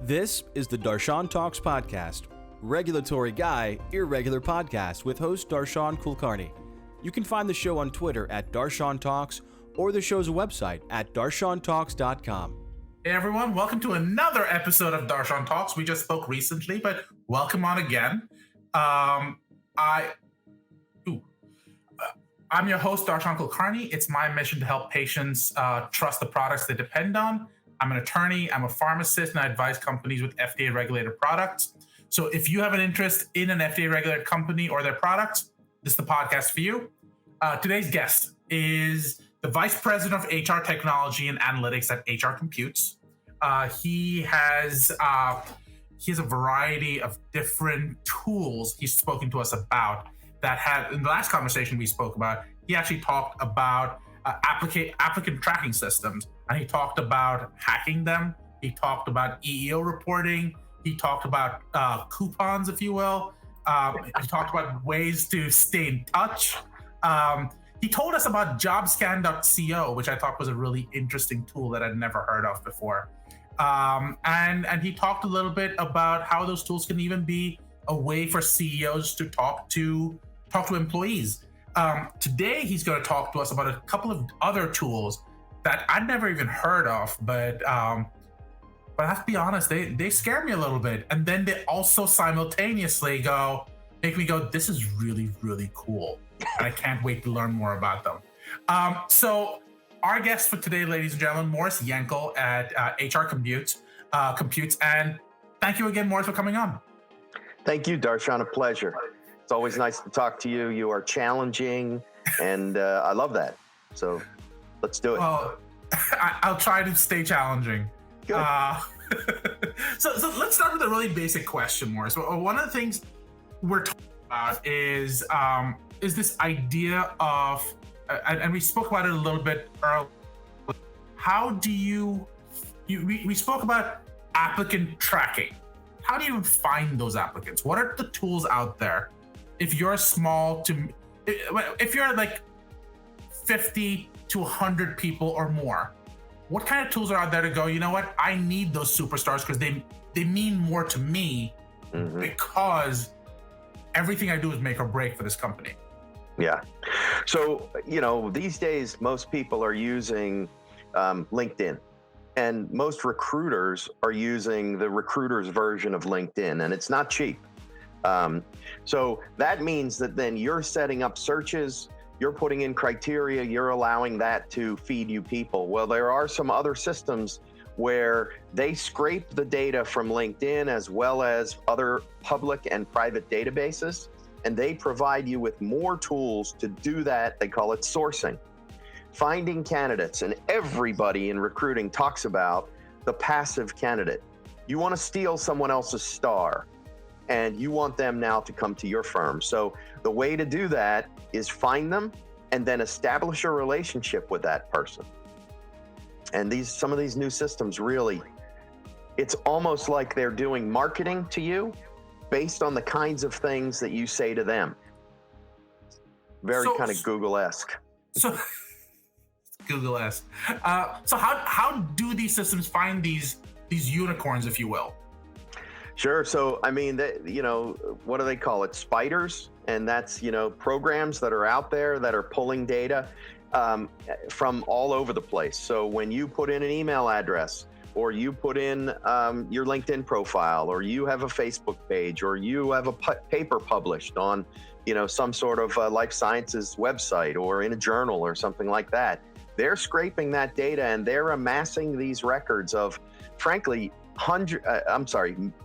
This is the Darshan Talks podcast, regulatory guy, irregular podcast with host Darshan Kulkarni. You can find the show on Twitter at Darshan Talks or the show's website at darshantalks.com. Hey everyone, welcome to another episode of Darshan Talks. We just spoke recently, but welcome on again. I'm your host, Darshan Kulkarni. It's my mission to help patients trust the products they depend on. I'm an attorney, I'm a pharmacist, and I advise companies with FDA-regulated products. So if you have an interest in an FDA-regulated company or their products, this is the podcast for you. Today's guest is the Vice President of HR Technology and Analytics at HR Computes. He has a variety of different tools he's spoken to us about that had, in the last conversation we spoke about, he actually talked about applicant tracking systems, and he talked about hacking them. He talked about EEO reporting. He talked about coupons, if you will. He talked about ways to stay in touch. He told us about jobscan.co, which I thought was a really interesting tool that I'd never heard of before. And he talked a little bit about how those tools can even be a way for CEOs to talk to employees. Today, he's going to talk to us about a couple of other tools that I'd never even heard of, but I have to be honest, they scare me a little bit. And then they also simultaneously make me go, this is really, really cool. And I can't wait to learn more about them. So our guest for today, ladies and gentlemen, Morris Yankell at HR Computes. And thank you again, Morris, for coming on. Thank you, Darshan. A pleasure. It's always nice to talk to you. You are challenging, and I love that. So let's do it. Well, I'll try to stay challenging. Good. So let's start with a really basic question, Morris. One of the things we're talking about is this idea of, and we spoke about it a little bit earlier. How do we spoke about applicant tracking. How do you find those applicants? What are the tools out there? If you're if you're like 50 to 100 people or more, what kind of tools are out there to go, you know what, I need those superstars because they mean more to me because everything I do is make or break for this company. Yeah. So, these days, most people are using LinkedIn. And most recruiters are using the recruiter's version of LinkedIn, and it's not cheap. So that means that then you're setting up searches, you're putting in criteria, you're allowing that to feed you people. Well, there are some other systems where they scrape the data from LinkedIn as well as other public and private databases, and they provide you with more tools to do that. They call it sourcing. Finding candidates, and everybody in recruiting talks about the passive candidate. You want to steal someone else's star, and you want them now to come to your firm. So the way to do that is find them and then establish a relationship with that person. And some of these new systems really, it's almost like they're doing marketing to you based on the kinds of things that you say to them. Very kind of Google-esque. So Google-esque. So how do these systems find these unicorns, if you will? Sure. So, I mean, what do they call it? Spiders. And that's, programs that are out there that are pulling data from all over the place. So when you put in an email address, or you put in your LinkedIn profile, or you have a Facebook page, or you have a paper published on, some sort of life sciences website or in a journal or something like that, they're scraping that data and they're amassing these records of, frankly,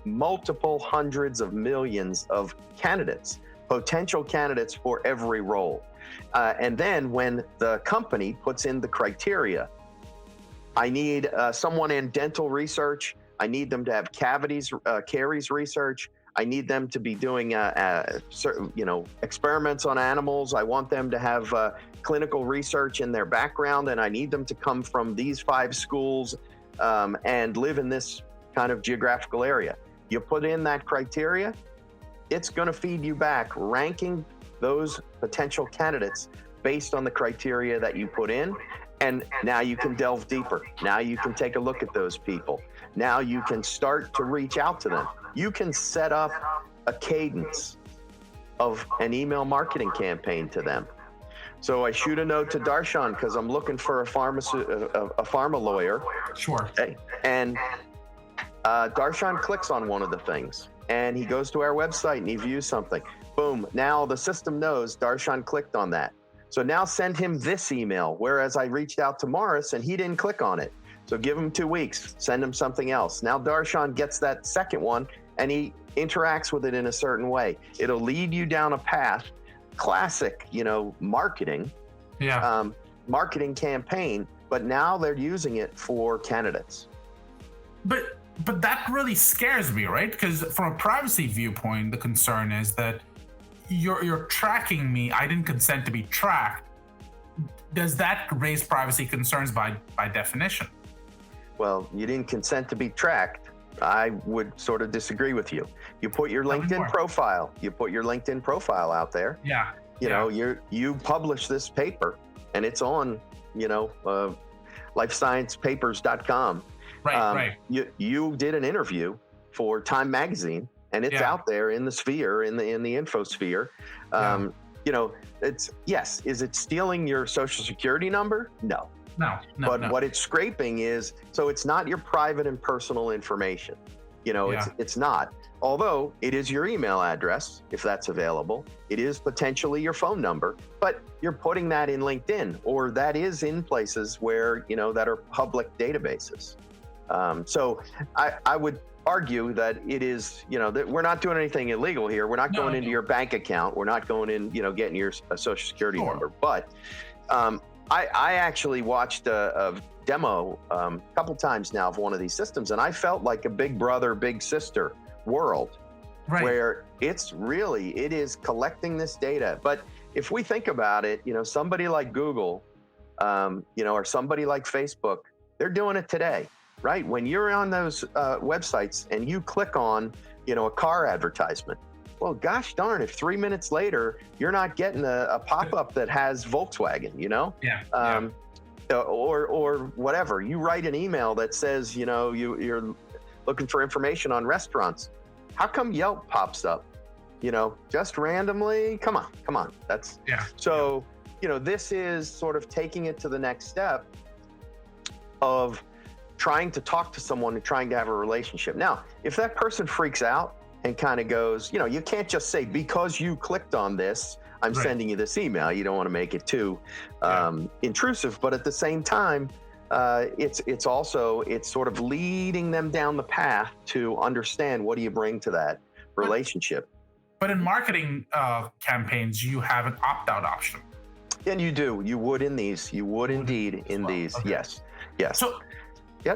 multiple hundreds of millions of candidates, potential candidates for every role. And then when the company puts in the criteria, I need someone in dental research, I need them to have caries research, I need them to be doing experiments on animals, I want them to have clinical research in their background, and I need them to come from these 5 schools and live in this kind of geographical area. You put in that criteria, it's going to feed you back, ranking those potential candidates based on the criteria that you put in. And now you can delve deeper. Now you can take a look at those people. Now you can start to reach out to them. You can set up a cadence of an email marketing campaign to them. So I shoot a note to Darshan because I'm looking for a pharma lawyer. Sure. Okay. And Darshan clicks on one of the things and he goes to our website and he views something. Boom. Now the system knows Darshan clicked on that. So now send him this email, whereas I reached out to Morris and he didn't click on it. So give him 2 weeks, send him something else. Now Darshan gets that second one and he interacts with it in a certain way. It'll lead you down a path, classic, marketing, marketing campaign, but now they're using it for candidates. But that really scares me, right? Because from a privacy viewpoint, the concern is that you're tracking me. I didn't consent to be tracked. Does that raise privacy concerns by definition? Well, you didn't consent to be tracked. I would sort of disagree with you. You put your LinkedIn profile. You put your LinkedIn profile out there. Yeah. You publish this paper, and it's on, lifesciencepapers.com. Right. You did an interview for Time Magazine, and it's out there in the sphere, in the infosphere. Is it stealing your social security number? No. But what it's scraping is, so it's not your private and personal information. It's not. Although it is your email address, if that's available, it is potentially your phone number, but you're putting that in LinkedIn, or that is in places where, that are public databases. So I would argue that it is, that we're not doing anything illegal here. We're not going into your bank account. We're not going in, getting your social security number. But I actually watched a demo a couple times now of one of these systems, and I felt like a big brother, big sister world, where it is collecting this data. But if we think about it, somebody like Google, or somebody like Facebook, they're doing it today. Right? When you're on those websites and you click on, a car advertisement, well, gosh darn, if 3 minutes later, you're not getting a pop-up that has Volkswagen, or whatever. You write an email that says, you're looking for information on restaurants. How come Yelp pops up? Just randomly? Come on. This is sort of taking it to the next step of trying to talk to someone and trying to have a relationship. Now, if that person freaks out and kind of goes, you can't just say, because you clicked on this, I'm sending you this email. You don't want to make it too intrusive, but at the same time, it's sort of leading them down the path to understand what do you bring to that relationship. But in marketing campaigns, you have an opt-out option. And you do. You would in these. You would indeed in these. Okay. Yes.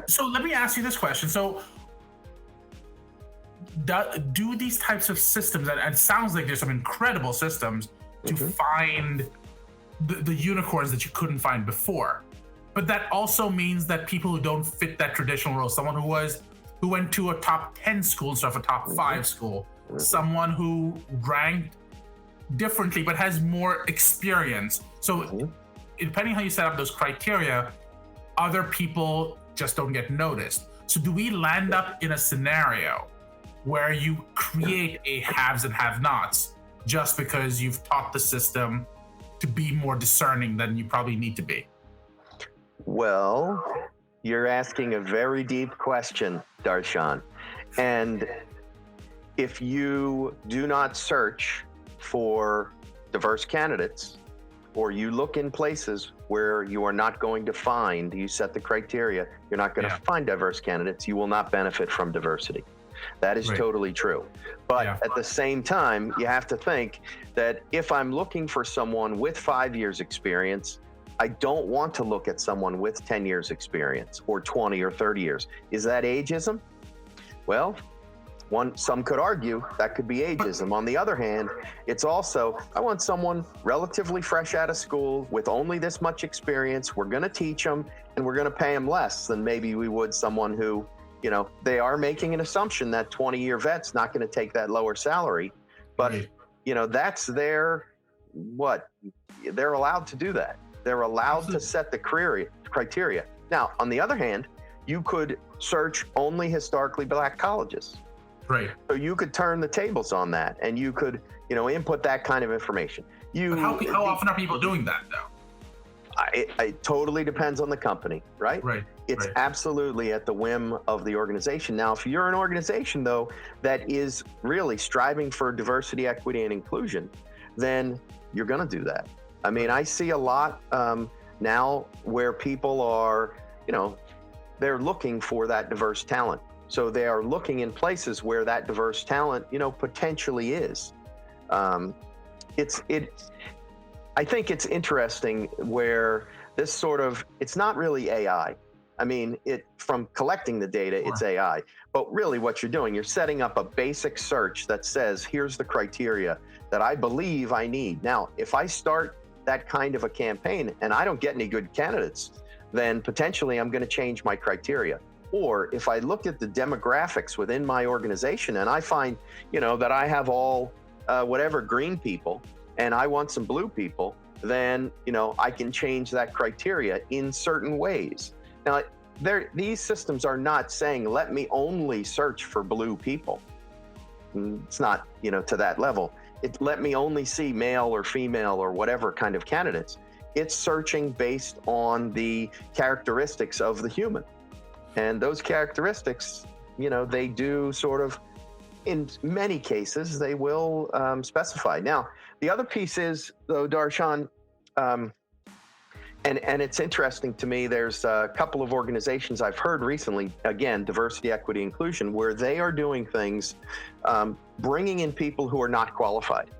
So let me ask you this question. So do these types of systems, and it sounds like there's some incredible systems to find the unicorns that you couldn't find before, but that also means that people who don't fit that traditional role, someone who went to a top 10 school instead of a top 5 school, someone who ranked differently but has more experience. So depending how you set up those criteria, other people just don't get noticed. So do we land up in a scenario where you create a haves and have-nots just because you've taught the system to be more discerning than you probably need to be? Well, you're asking a very deep question, Darshan. And if you do not search for diverse candidates, or you look in places where you are not going to find, you set the criteria, you're not going to find diverse candidates, you will not benefit from diversity. That is totally true. But at the same time, you have to think that if I'm looking for someone with 5 years experience, I don't want to look at someone with 10 years experience or 20 or 30 years. Is that ageism? Well, some could argue that could be ageism. On the other hand, it's also, I want someone relatively fresh out of school with only this much experience. We're going to teach them and we're going to pay them less than maybe we would someone who, they are making an assumption that 20-year vet's not going to take that lower salary. But, that's they're allowed to do that. They're allowed to set the criteria. Now, on the other hand, you could search only historically Black colleges. Right. So you could turn the tables on that, and you could, input that kind of information. But how often are people doing that, though? It totally depends on the company, right? Right. It's absolutely at the whim of the organization. Now, if you're an organization, though, that is really striving for diversity, equity, and inclusion, then you're going to do that. I mean, I see a lot now where people are, they're looking for that diverse talent. So they are looking in places where that diverse talent, potentially is. I think it's interesting where this it's not really AI. I mean, from collecting the data, it's AI. But really what you're doing, you're setting up a basic search that says, here's the criteria that I believe I need. Now, if I start that kind of a campaign and I don't get any good candidates, then potentially I'm going to change my criteria. Or if I look at the demographics within my organization and I find, that I have all whatever green people and I want some blue people, then, I can change that criteria in certain ways. Now, these systems are not saying, let me only search for blue people. It's not, to that level. Let me only see male or female or whatever kind of candidates. It's searching based on the characteristics of the human. And those characteristics, they do in many cases, they will specify. Now, the other piece is, though, Darshan, and it's interesting to me, there's a couple of organizations I've heard recently, again, diversity, equity, inclusion, where they are doing things, bringing in people who are not qualified,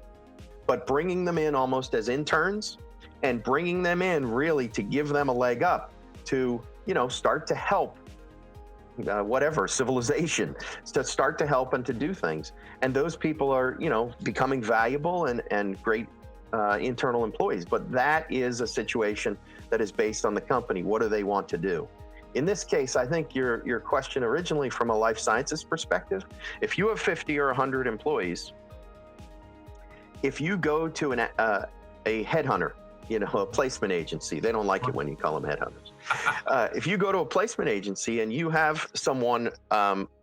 but bringing them in almost as interns and bringing them in really to give them a leg up to, start to help civilization, to start to help and to do things. And those people are, becoming valuable and great internal employees. But that is a situation that is based on the company. What do they want to do? In this case, I think your question originally from a life sciences perspective, if you have 50 or 100 employees, if you go to a headhunter, a placement agency, they don't like it when you call them headhunters. If you go to a placement agency and you have someone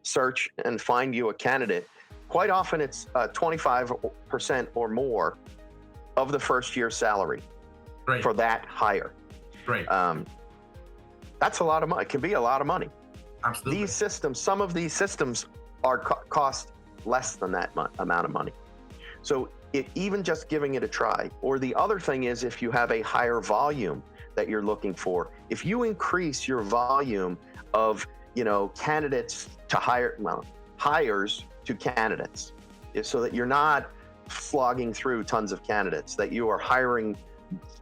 search and find you a candidate, quite often it's 25% or more of the first year's salary for that hire. Right. That's a lot of money. It can be a lot of money. Absolutely. These systems, some of these systems are cost less than that amount of money. So even just giving it a try. Or the other thing is, if you have a higher volume that you're looking for, if you increase your volume of, candidates to hires to candidates, so that you're not slogging through tons of candidates, that you are hiring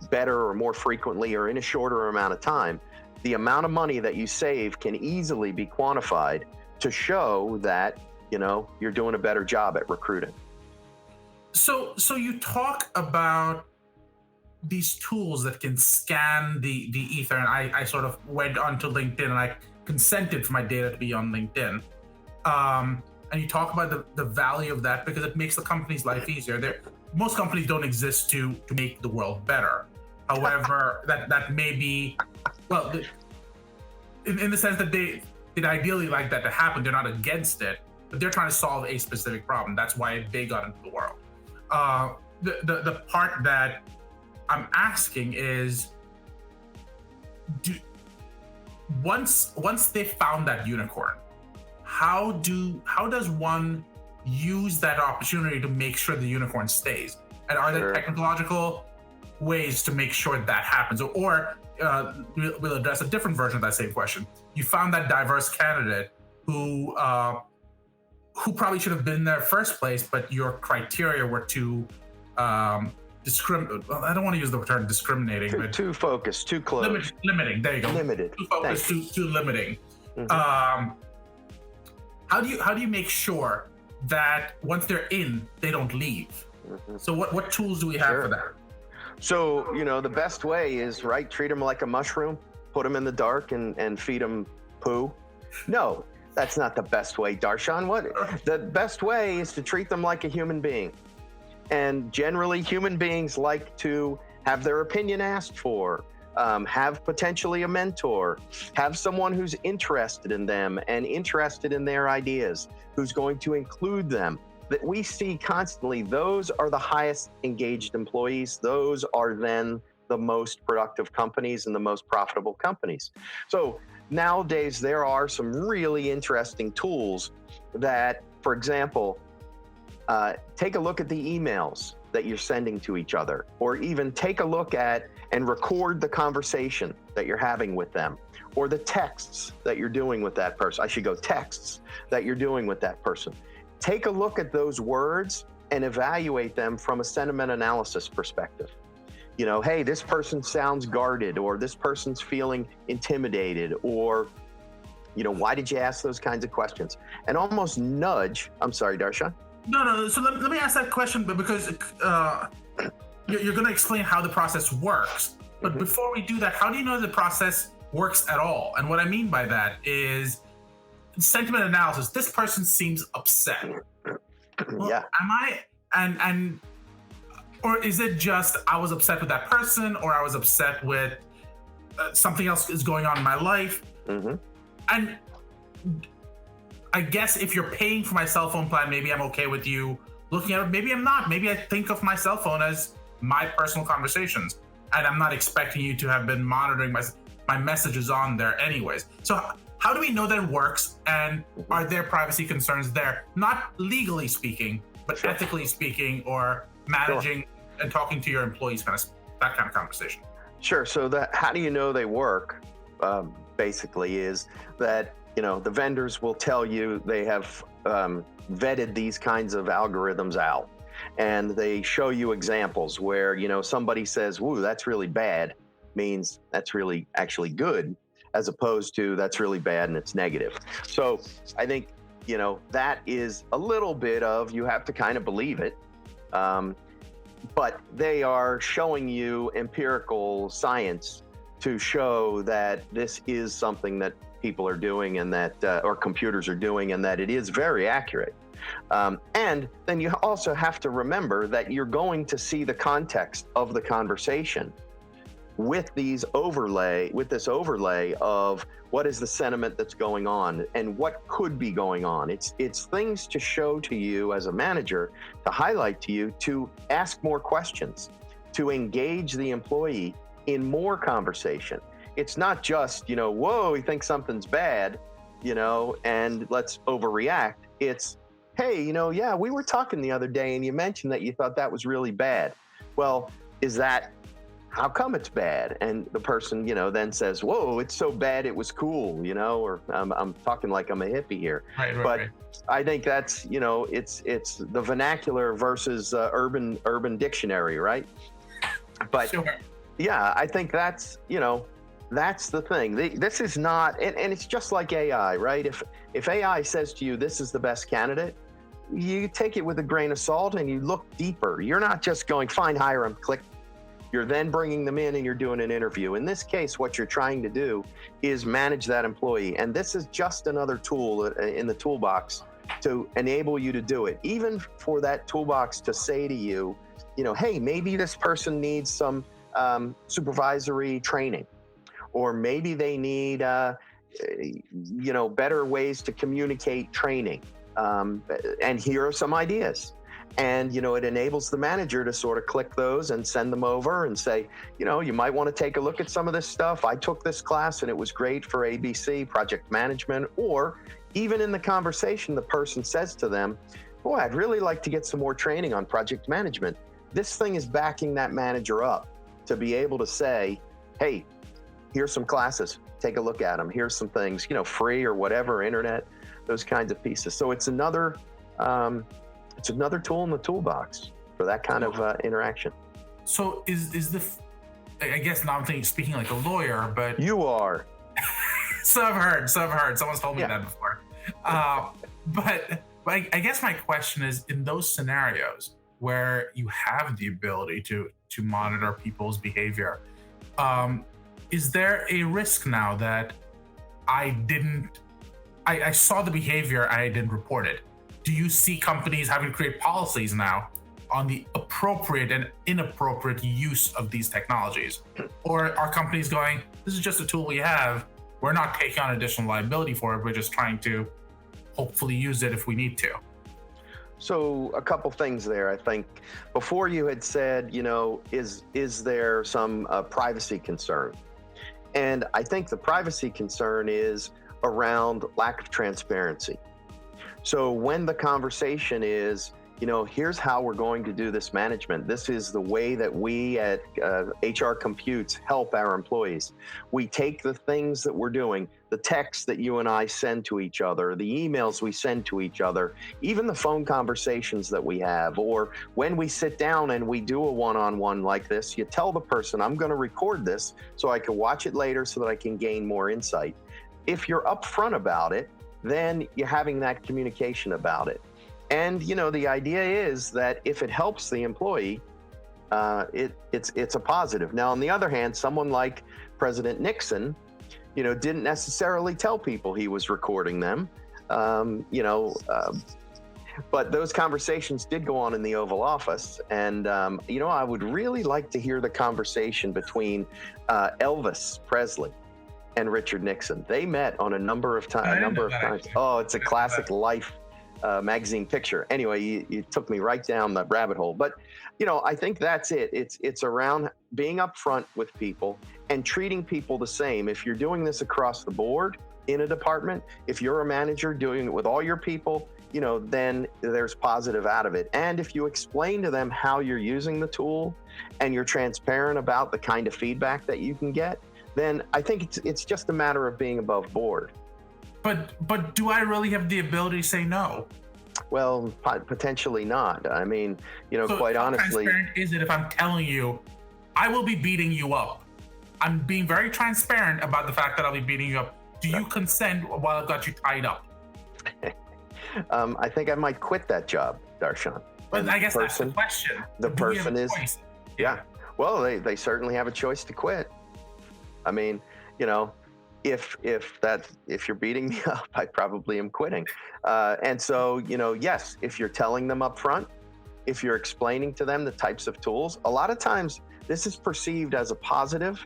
better or more frequently or in a shorter amount of time, the amount of money that you save can easily be quantified to show that, you're doing a better job at recruiting. So you talk about these tools that can scan the ether, and I sort of went onto LinkedIn and I consented for my data to be on LinkedIn. And you talk about the value of that because it makes the company's life easier. Most companies don't exist to make the world better. However, that may be, well, in the sense that they'd ideally like that to happen. They're not against it, but they're trying to solve a specific problem. That's why they got into the world. The part that I'm asking is, once they found that unicorn, how does one use that opportunity to make sure the unicorn stays? And are there technological ways to make sure that happens? Or we'll address a different version of that same question. You found that diverse candidate who probably should have been there first place, but your criteria were too I don't want to use the term discriminating, but too focused, too close. Limiting. There you go. Limited. Too focused, too limiting. Mm-hmm. How do you make sure that once they're in, they don't leave? Mm-hmm. So what tools do we have for that? So, the best way is, treat them like a mushroom, put them in the dark and feed them poo. No, that's not the best way, Darshan. The best way is to treat them like a human being. And generally, human beings like to have their opinion asked for. have potentially a mentor, have someone who's interested in them and interested in their ideas, who's going to include them. That we see constantly, those are the highest engaged employees. Those are then the most productive companies and the most profitable companies. So nowadays, there are some really interesting tools that, for example, take a look at the emails that you're sending to each other, or even take a look at and record the conversation that you're having with them, or the texts that you're doing with that person. I should go texts that you're doing with that person. Take a look at those words and evaluate them from a sentiment analysis perspective. You know, hey, this person sounds guarded, or this person's feeling intimidated, or, you know, why did you ask those kinds of questions? And almost nudge. I'm sorry, Darshan. No. So let me ask that question, but because you're going to explain how the process works. But before we do that, how do you know the process works at all? And what I mean by that is sentiment analysis. This person seems upset. Well, Yeah. Am I? Or is it just I was upset with that person, or I was upset with something else is going on in my life? And I guess if you're paying for my cell phone plan, maybe I'm okay with you looking at it. Maybe I'm not. Maybe I think of my cell phone as my personal conversations, and I'm not expecting you to have been monitoring my messages on there anyways. So how do we know that it works, and are there privacy concerns there? Not legally speaking, but ethically speaking, or managing and talking to your employees, that kind of conversation. Sure. So how do you know they work? Basically, is that, you know, the vendors will tell you they have vetted these kinds of algorithms out, and they show you examples where, you know, somebody says, "Woo, that's really bad," means that's really actually good, as opposed to that's really bad and it's negative. So I think, you know, that is a little bit of, you have to kind of believe it. But they are showing you empirical science to show that this is something that people are doing, and that, or computers are doing, and that it is very accurate. And then you also have to remember that you're going to see the context of the conversation with this overlay of what is the sentiment that's going on and what could be going on. It's things to show to you as a manager, to highlight to you, to ask more questions, to engage the employee in more conversation. It's not just, you know, whoa, he thinks something's bad, you know, and let's overreact. It's, hey, you know, yeah, we were talking the other day and you mentioned that you thought that was really bad. Well, how come it's bad? And the person, you know, then says, whoa, it's so bad it was cool, you know, or I'm talking like I'm a hippie here. Right. I think that's, you know, it's the vernacular versus urban dictionary, right? But yeah, I think that's, you know, that's the thing. This is not, and it's just like AI, right? If AI says to you, this is the best candidate, you take it with a grain of salt and you look deeper. You're not just going, fine, hire him, click. You're then bringing them in and you're doing an interview. In this case, what you're trying to do is manage that employee. And this is just another tool in the toolbox to enable you to do it. Even for that toolbox to say to you, you know, hey, maybe this person needs some supervisory training, or maybe they need, you know, better ways to communicate training. And here are some ideas. And, you know, it enables the manager to sort of click those and send them over and say, you know, you might want to take a look at some of this stuff. I took this class and it was great for ABC, project management. Or even in the conversation, the person says to them, boy, I'd really like to get some more training on project management. This thing is backing that manager up to be able to say, hey, here's some classes, take a look at them. Here's some things, you know, free or whatever, internet, those kinds of pieces. So it's another tool in the toolbox for that kind of interaction. So I guess now I'm speaking like a lawyer, but you are. So I've heard. Someone's told me that before. But I guess my question is, in those scenarios where you have the ability to monitor people's behavior, is there a risk now that I saw the behavior, I didn't report it? Do you see companies having to create policies now on the appropriate and inappropriate use of these technologies? Or are companies going, this is just a tool we have, we're not taking on additional liability for it, we're just trying to hopefully use it if we need to? So a couple things there. I think before you had said, is there some privacy concern? And I think the privacy concern is around lack of transparency. So when the conversation is, here's how we're going to do this management. This is the way that we at HR Computes help our employees. We take the things that we're doing, the texts that you and I send to each other, the emails we send to each other, even the phone conversations that we have, or when we sit down and we do a one-on-one like this, you tell the person, I'm going to record this so I can watch it later so that I can gain more insight. If you're upfront about it, then you're having that communication about it. And, the idea is that if it helps the employee, it's a positive. Now, on the other hand, someone like President Nixon, didn't necessarily tell people he was recording them, but those conversations did go on in the Oval Office. And, I would really like to hear the conversation between Elvis Presley and Richard Nixon. They met on a number of times. Oh, it's a classic Life magazine picture. Anyway, you took me right down the rabbit hole. But, I think that's it. It's around being upfront with people and treating people the same. If you're doing this across the board in a department, if you're a manager doing it with all your people, then there's positive out of it. And if you explain to them how you're using the tool and you're transparent about the kind of feedback that you can get, then I think it's just a matter of being above board. But do I really have the ability to say no? Well, potentially not. I mean, So quite honestly. How transparent is it if I'm telling you, I will be beating you up? I'm being very transparent about the fact that I'll be beating you up. Do you consent while I've got you tied up? I think I might quit that job, Darshan. But I guess that's the question. The person is, yeah. Well, they certainly have a choice to quit. I mean, if you're beating me up, I probably am quitting. And so, yes, if you're telling them up front, if you're explaining to them the types of tools, a lot of times this is perceived as a positive.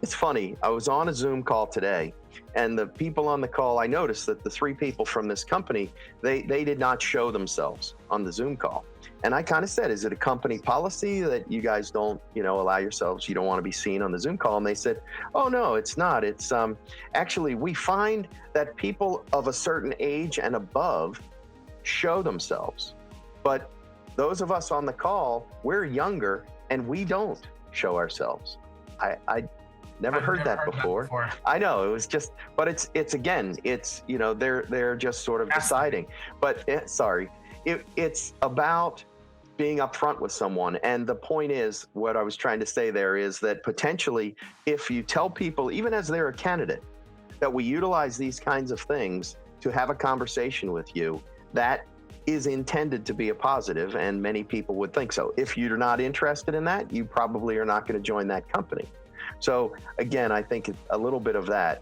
It's funny. I was on a Zoom call today, and the people on the call, I noticed that the three people from this company, they did not show themselves on the Zoom call. And I kind of said, is it a company policy that you guys don't, allow yourselves, you don't want to be seen on the Zoom call? And they said, oh, no, it's not. It's actually, we find that people of a certain age and above show themselves. But those of us on the call, we're younger and we don't show ourselves. I never heard that before. I know, it was just, but it's they're just sort of deciding. But it's about being upfront with someone. And the point is, what I was trying to say there is that potentially, if you tell people, even as they're a candidate, that we utilize these kinds of things to have a conversation with you, that is intended to be a positive, and many people would think so. If you're not interested in that, you probably are not going to join that company. So again, I think a little bit of that.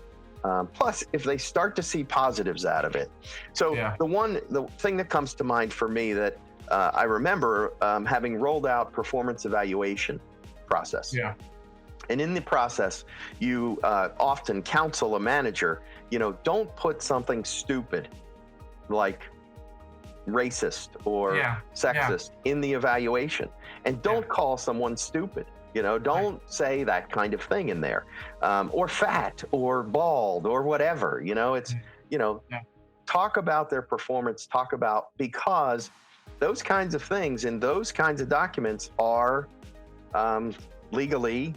Plus, if they start to see positives out of it. So the thing that comes to mind for me that I remember having rolled out performance evaluation process. Yeah. And in the process, you often counsel a manager, don't put something stupid like racist or sexist in the evaluation. And don't call someone stupid. Don't say that kind of thing in there, or fat or bald or whatever. Talk about their performance, because those kinds of things in those kinds of documents are legally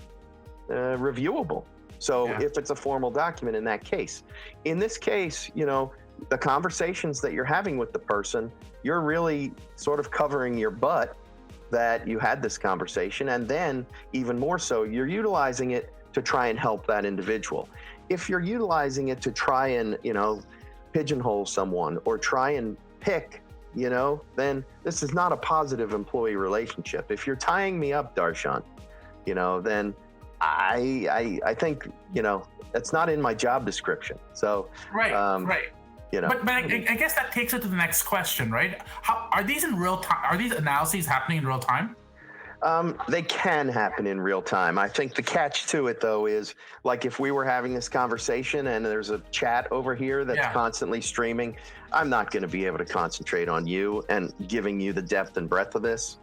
reviewable. So if it's a formal document in that case, in this case, the conversations that you're having with the person, you're really sort of covering your butt that you had this conversation. And then even more so, you're utilizing it to try and help that individual. If you're utilizing it to try and, pigeonhole someone or try and pick, then this is not a positive employee relationship. If you're tying me up, Darshan, then I think, it's not in my job description. So, right. But I guess that takes it to the next question, right? How are these in real time? Are these analyses happening in real time? They can happen in real time. I think the catch to it, though, is like if we were having this conversation and there's a chat over here that's constantly streaming, I'm not going to be able to concentrate on you and giving you the depth and breadth of this,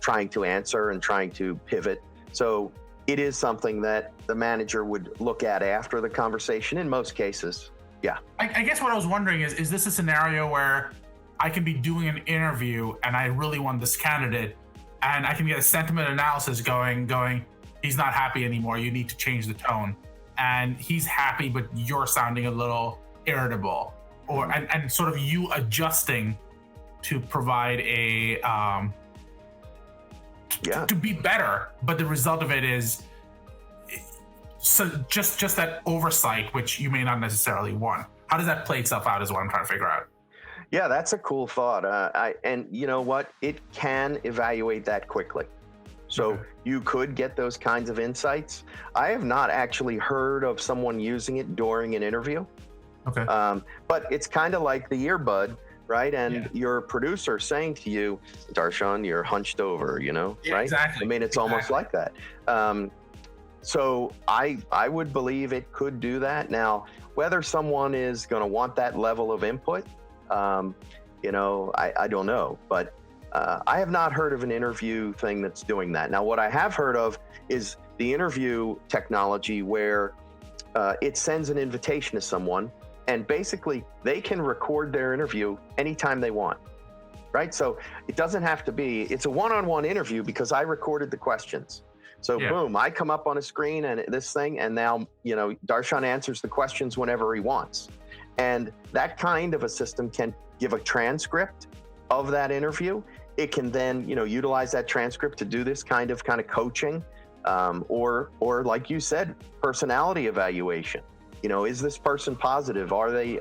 trying to answer and trying to pivot. So it is something that the manager would look at after the conversation in most cases. Yeah. I guess what I was wondering is this a scenario where I can be doing an interview and I really want this candidate, and I can get a sentiment analysis going, he's not happy anymore, you need to change the tone. And he's happy, but you're sounding a little irritable. And sort of you adjusting to provide to be better. But the result of it is just that oversight, which you may not necessarily want. How does that play itself out is what I'm trying to figure out. Yeah, that's a cool thought. And you know what? It can evaluate that quickly. So you could get those kinds of insights. I have not actually heard of someone using it during an interview. Okay. But it's kind of like the earbud, right? And your producer saying to you, Darshan, you're hunched over, right? Exactly. I mean, it's almost like that. So I would believe it could do that. Now, whether someone is going to want that level of input, I don't know, but I have not heard of an interview thing that's doing that. Now, what I have heard of is the interview technology where it sends an invitation to someone, and basically they can record their interview anytime they want, right? So it doesn't have to be, it's a one-on-one interview because I recorded the questions. So boom, I come up on a screen and this thing, and now, Darshan answers the questions whenever he wants. And that kind of a system can give a transcript of that interview. It can then, utilize that transcript to do this kind of coaching, or like you said, personality evaluation. Is this person positive? Are they,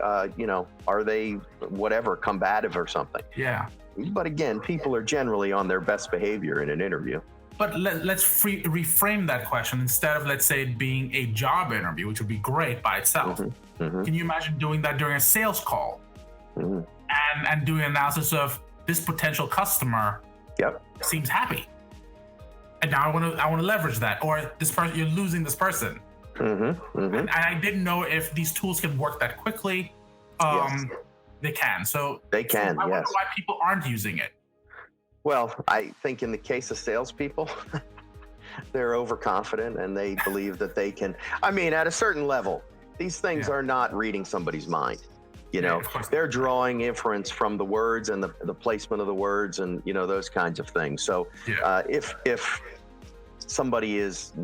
whatever, combative or something? Yeah. But again, people are generally on their best behavior in an interview. But let's reframe that question. Instead of, let's say, it being a job interview, which would be great by itself. Can you imagine doing that during a sales call? And doing analysis of this potential customer seems happy, and now I want to leverage that, or this person, you're losing this person. And I didn't know if these tools can work that quickly. They can. So they can. I wonder why people aren't using it. Well, I think in the case of salespeople, they're overconfident and they believe that they can. I mean, at a certain level, these things are not reading somebody's mind. They're drawing inference from the words and the placement of the words and, those kinds of things. So if somebody is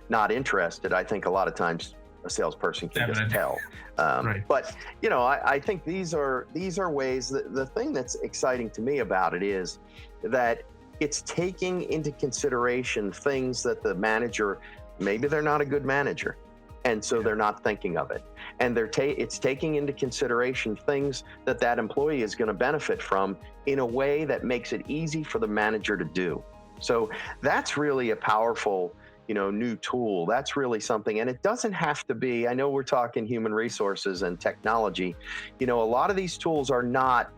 not interested, I think a lot of times a salesperson can just tell. But, I think these are ways that the thing that's exciting to me about it is that it's taking into consideration things that the manager, maybe they're not a good manager, and so they're not thinking of it. And it's taking into consideration things that employee is going to benefit from in a way that makes it easy for the manager to do. So that's really a powerful, new tool. That's really something. And it doesn't have to be, I know we're talking human resources and technology. A lot of these tools are not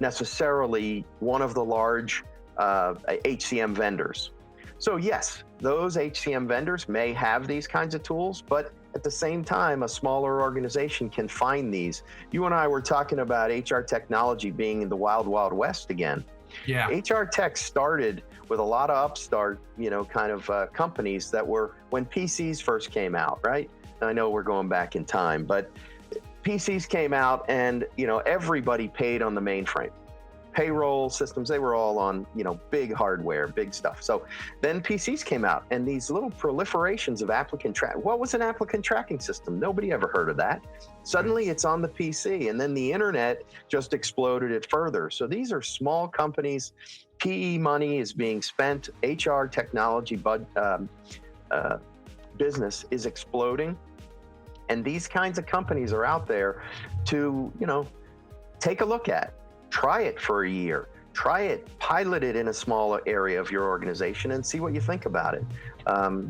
necessarily one of the large HCM vendors. So yes, those HCM vendors may have these kinds of tools, but at the same time, a smaller organization can find these. You and I were talking about HR technology being in the wild, wild west again. Yeah. HR tech started with a lot of upstart, companies that were when PCs first came out, right? And I know we're going back in time, but PCs came out and, everybody paid on the mainframe. Payroll systems, they were all on, big hardware, big stuff. So then PCs came out and these little proliferations of applicant track. What was an applicant tracking system? Nobody ever heard of that. Suddenly it's on the PC, and then the internet just exploded it further. So these are small companies. PE money is being spent. HR technology business is exploding. And these kinds of companies are out there to, take a look at. Try it for a year, try it, pilot it in a smaller area of your organization and see what you think about it.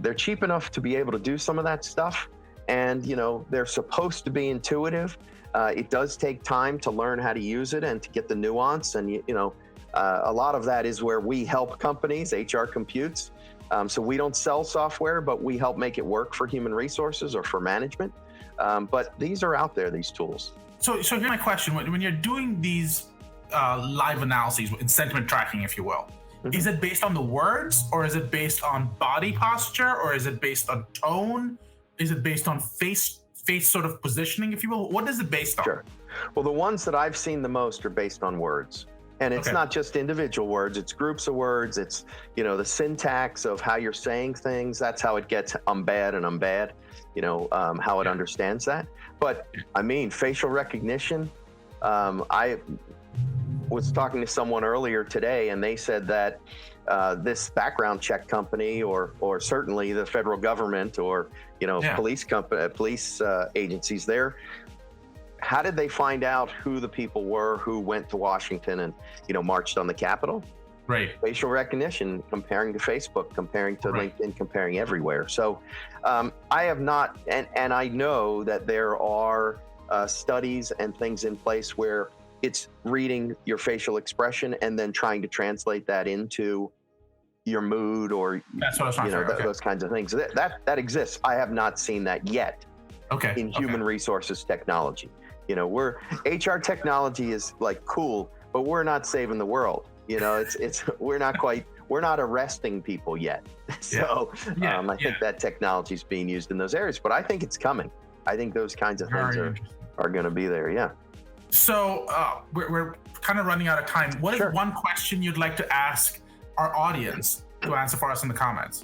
They're cheap enough to be able to do some of that stuff. and they're supposed to be intuitive. It does take time to learn how to use it and to get the nuance, and a lot of that is where we help companies. HR computes. So we don't sell software, but we help make it work for human resources or for management. But these are out there, these tools. So here's my question: when you're doing these live analyses in sentiment tracking, if you will, is it based on the words, or is it based on body posture, or is it based on tone? Is it based on face sort of positioning, if you will? What is it based on? Sure. Well, the ones that I've seen the most are based on words. And it's not just individual words, it's groups of words. It's, the syntax of how you're saying things. That's how it gets I'm bad and I'm bad, how it understands that. But I mean, facial recognition. I was talking to someone earlier today, and they said that this background check company, or certainly the federal government, or police agencies there. How did they find out who the people were who went to Washington and marched on the Capitol? Right. Facial recognition, comparing to Facebook, comparing to LinkedIn, comparing everywhere. So I have not, and I know that there are studies and things in place where it's reading your facial expression and then trying to translate that into your mood, or that's what I was trying to those kinds of things. That exists. I have not seen that yet. In human resources technology. HR technology is like cool, but we're not saving the world. We're not arresting people yet. So I think that technology is being used in those areas, but I think it's coming. I think those kinds of things are going to be there. Yeah. So we're kind of running out of time. What is one question you'd like to ask our audience to answer for us in the comments?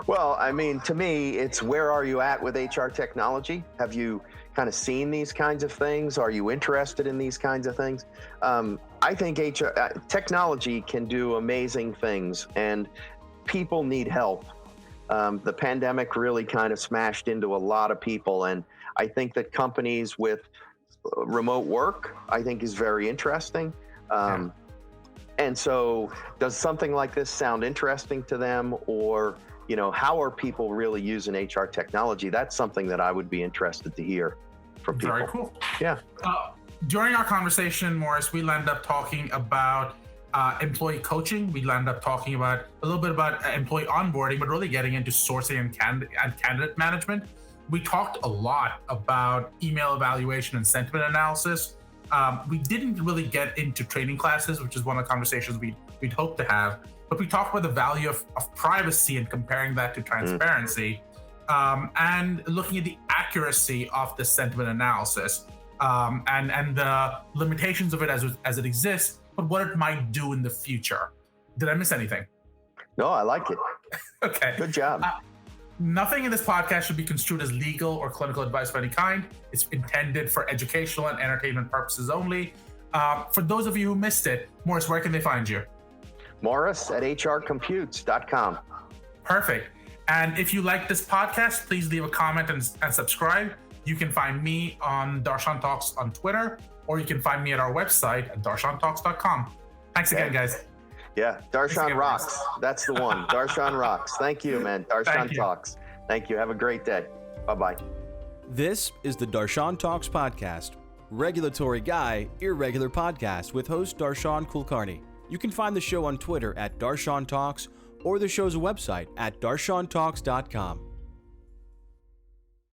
Well, I mean, to me, it's where are you at with HR technology? Have you kind of seen these kinds of things? Are you interested in these kinds of things? I think HR technology can do amazing things, and people need help. The pandemic really kind of smashed into a lot of people, and I think that companies with remote work, I think, is very interesting. And so does something like this sound interesting to them, or how are people really using HR technology? That's something that I would be interested to hear from people. Very cool. Yeah. During our conversation, Morris, we'll end up talking about employee coaching. We'll end up talking about a little bit about employee onboarding, but really getting into sourcing and candidate management. We talked a lot about email evaluation and sentiment analysis. We didn't really get into training classes, which is one of the conversations we'd hope to have. But we talked about the value of privacy and comparing that to transparency, and looking at the accuracy of the sentiment analysis, and the limitations of it as it exists, but what it might do in the future. Did I miss anything? No, I like it. Okay. Good job. Nothing in this podcast should be construed as legal or clinical advice of any kind. It's intended for educational and entertainment purposes only. For those of you who missed it, Morris, where can they find you? Morris at hrcomputes.com. Perfect. And if you like this podcast, please leave a comment and subscribe. You can find me on Darshan Talks on Twitter, or you can find me at our website at darshantalks.com. Thanks again, guys. Yeah, Darshan rocks. That's the one. Darshan rocks. Thank you, man. Darshan Talks. Thank you. Have a great day. Bye-bye. This is the Darshan Talks podcast. Regulatory guy, irregular podcast with host Darshan Kulkarni. You can find the show on Twitter at Darshan Talks, or the show's website at darshantalks.com.